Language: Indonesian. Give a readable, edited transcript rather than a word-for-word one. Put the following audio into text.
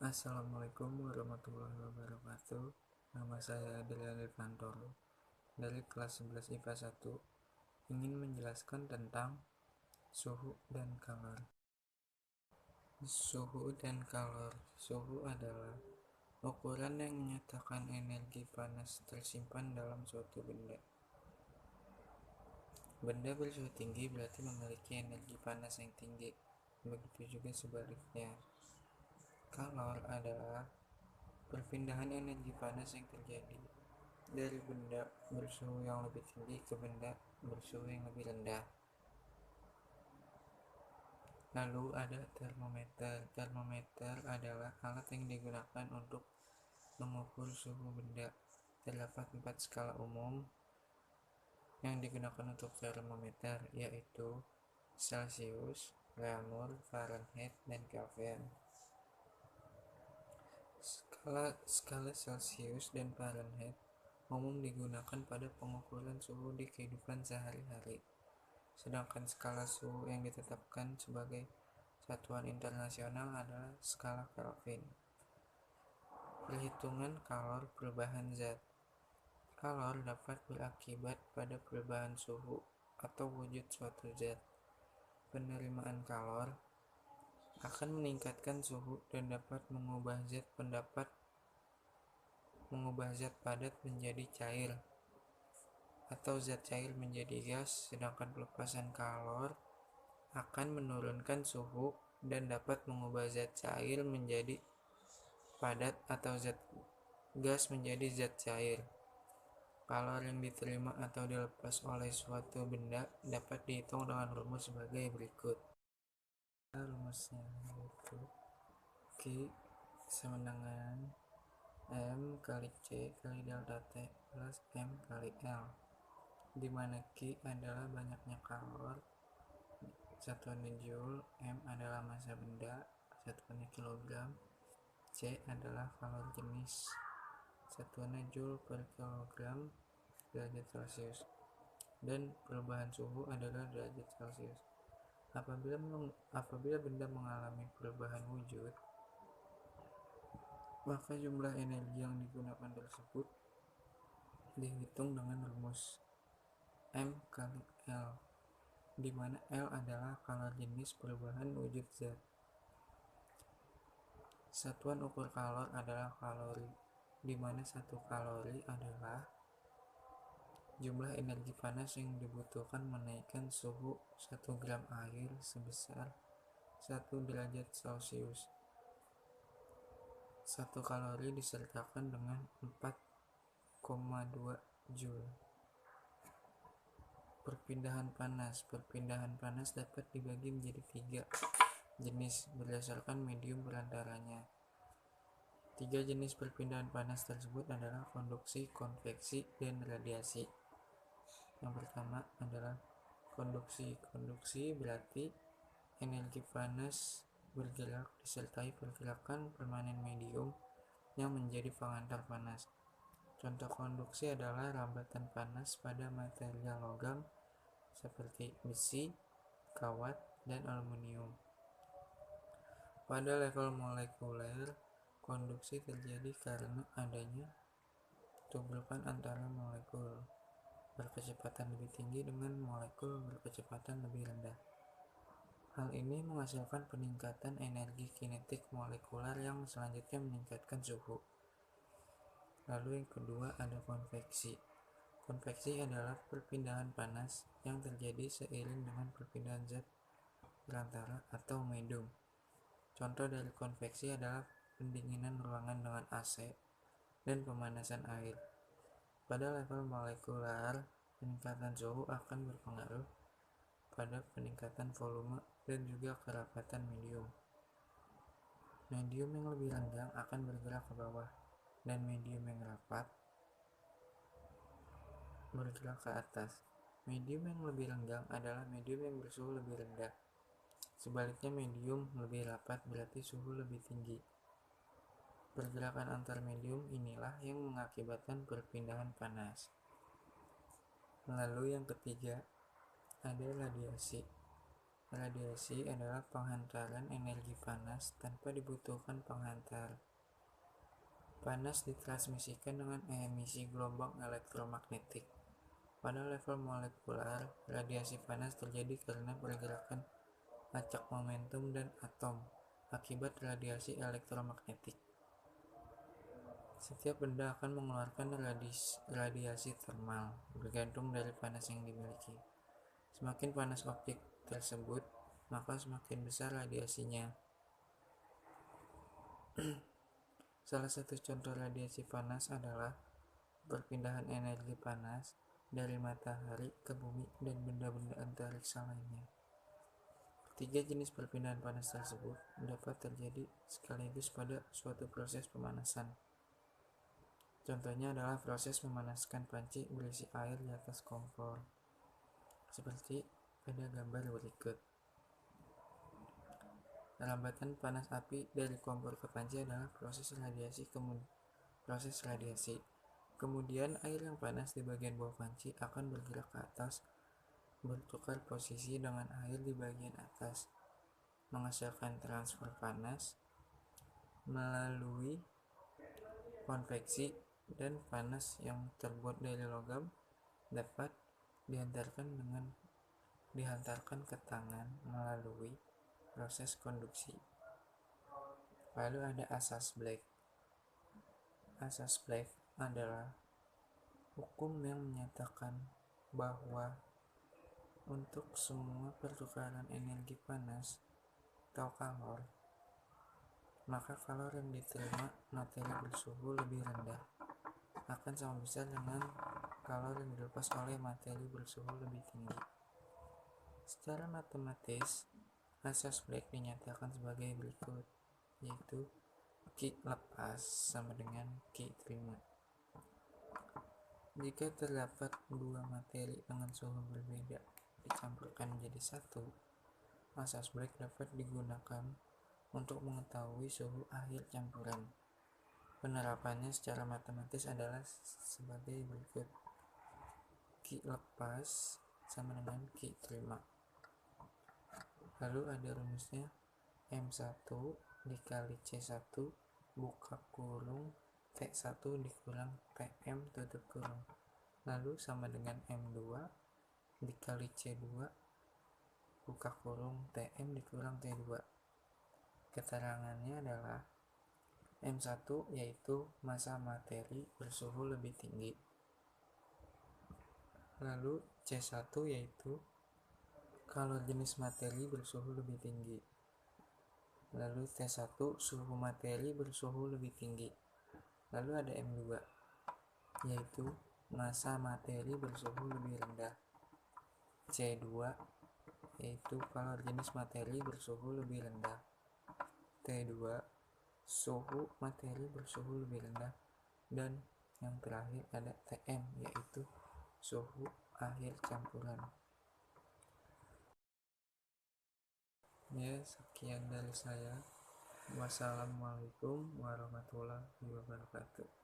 Assalamualaikum warahmatullahi wabarakatuh. Nama saya Adrian Devantoro dari kelas 11 IPA 1, ingin menjelaskan tentang suhu dan kalor. Suhu dan kalor. Suhu adalah ukuran yang menyatakan energi panas tersimpan dalam suatu benda. Benda bersuhu tinggi berarti memiliki energi panas yang tinggi. Begitu juga sebaliknya. Kalor adalah perpindahan energi panas yang terjadi dari benda bersuhu yang lebih tinggi ke benda bersuhu yang lebih rendah. Lalu ada termometer. Termometer adalah alat yang digunakan untuk mengukur suhu benda. Terdapat 4 skala umum yang digunakan untuk termometer, yaitu Celsius, Reaumur, Fahrenheit, dan Kelvin. Skala Celsius dan Fahrenheit umum digunakan pada pengukuran suhu di kehidupan sehari-hari. Sedangkan skala suhu yang ditetapkan sebagai satuan internasional adalah skala Kelvin. Perhitungan kalor perubahan zat. Kalor dapat berakibat pada perubahan suhu atau wujud suatu zat. Penerimaan kalor akan meningkatkan suhu dan dapat mengubah zat padat menjadi cair atau zat cair menjadi gas, sedangkan pelepasan kalor akan menurunkan suhu dan dapat mengubah zat cair menjadi padat atau zat gas menjadi zat cair. Kalor yang diterima atau dilepas oleh suatu benda dapat dihitung dengan rumus sebagai berikut. Rumusnya yaitu Q sama dengan M kali C kali delta T plus M kali L, di mana Q adalah banyaknya kalor, satuannya joule, M adalah massa benda, satuannya kilogram, C adalah kalor jenis, satuannya joule per kilogram derajat Celcius, dan perubahan suhu adalah derajat Celcius. Apabila benda mengalami perubahan wujud, maka jumlah energi yang digunakan tersebut dihitung dengan rumus M kali L, di mana L adalah kalor jenis perubahan wujud zat. Satuan ukur kalor adalah kalori, di mana 1 kalori adalah jumlah energi panas yang dibutuhkan menaikkan suhu 1 gram air sebesar 1 derajat Celcius. 1 kalori disertakan dengan 4,2 joule. Perpindahan panas dapat dibagi menjadi 3 jenis berdasarkan medium perantaranya. 3 jenis perpindahan panas tersebut adalah konduksi, konveksi, dan radiasi. Yang pertama adalah konduksi. Konduksi berarti energi panas bergerak disertai pergerakan permanen medium yang menjadi pengantar panas. Contoh konduksi adalah rambatan panas pada material logam seperti besi, kawat, dan aluminium. Pada level molekuler, konduksi terjadi karena adanya tubrukan antara molekul berkecepatan lebih tinggi dengan molekul berkecepatan lebih rendah. Hal ini menghasilkan peningkatan energi kinetik molekular yang selanjutnya meningkatkan suhu. Lalu yang kedua ada konveksi. Konveksi adalah perpindahan panas yang terjadi seiring dengan perpindahan zat perantara atau medium. Contoh dari konveksi adalah pendinginan ruangan dengan AC dan pemanasan air. Pada level molekular, peningkatan suhu akan berpengaruh pada peningkatan volume dan juga kerapatan medium. Medium yang lebih renggang akan bergerak ke bawah, dan medium yang rapat bergerak ke atas. Medium yang lebih renggang adalah medium yang bersuhu lebih rendah. Sebaliknya, medium lebih rapat berarti suhu lebih tinggi. Pergerakan antar medium inilah yang mengakibatkan perpindahan panas. Lalu yang ketiga ada radiasi. Radiasi adalah penghantaran energi panas tanpa dibutuhkan penghantar. Panas ditransmisikan dengan emisi gelombang elektromagnetik. Pada level molekular, radiasi panas terjadi karena pergerakan acak momentum dan atom akibat radiasi elektromagnetik. Setiap benda akan mengeluarkan radiasi termal, bergantung dari panas yang dimiliki. Semakin panas objek tersebut, maka semakin besar radiasinya. Salah satu contoh radiasi panas adalah perpindahan energi panas dari matahari ke bumi dan benda-benda antariksa lainnya. Tiga jenis perpindahan panas tersebut dapat terjadi sekaligus pada suatu proses pemanasan. Contohnya adalah proses memanaskan panci berisi air di atas kompor, seperti pada gambar berikut. Lambatan panas api dari kompor ke panci adalah proses radiasi. Kemudian air yang panas di bagian bawah panci akan bergerak ke atas, bertukar posisi dengan air di bagian atas, menghasilkan transfer panas melalui konveksi, dan panas yang terbuat dari logam dapat dihantarkan ke tangan melalui proses konduksi. Lalu ada asas Black. Asas Black adalah hukum yang menyatakan bahwa untuk semua pertukaran energi panas atau kalor, maka kalor yang diterima materi bersuhu lebih rendah akan sama besar dengan kalor yang dilepas oleh materi bersuhu lebih tinggi. Secara matematis, asas Black dinyatakan sebagai berikut, yaitu Q lepas sama dengan Q terima. Jika terdapat dua materi dengan suhu berbeda dicampurkan menjadi satu, asas Black dapat digunakan untuk mengetahui suhu akhir campuran. Penerapannya secara matematis adalah sebagai berikut. Q lepas sama dengan Q terima. Lalu ada rumusnya, M1 dikali C1 buka kurung T1 dikurang TM tutup kurung. Lalu sama dengan M2 dikali C2 buka kurung TM dikurang T2. Keterangannya adalah M1 yaitu massa materi bersuhu lebih tinggi. Lalu C1 yaitu kalor jenis materi bersuhu lebih tinggi. Lalu T1 suhu materi bersuhu lebih tinggi. Lalu ada M2 yaitu massa materi bersuhu lebih rendah. C2 yaitu kalor jenis materi bersuhu lebih rendah. T2 suhu materi bersuhu lebih rendah. Dan yang terakhir ada TM yaitu suhu akhir campuran. Ya, sekian dari saya. Wassalamualaikum warahmatullahi wabarakatuh.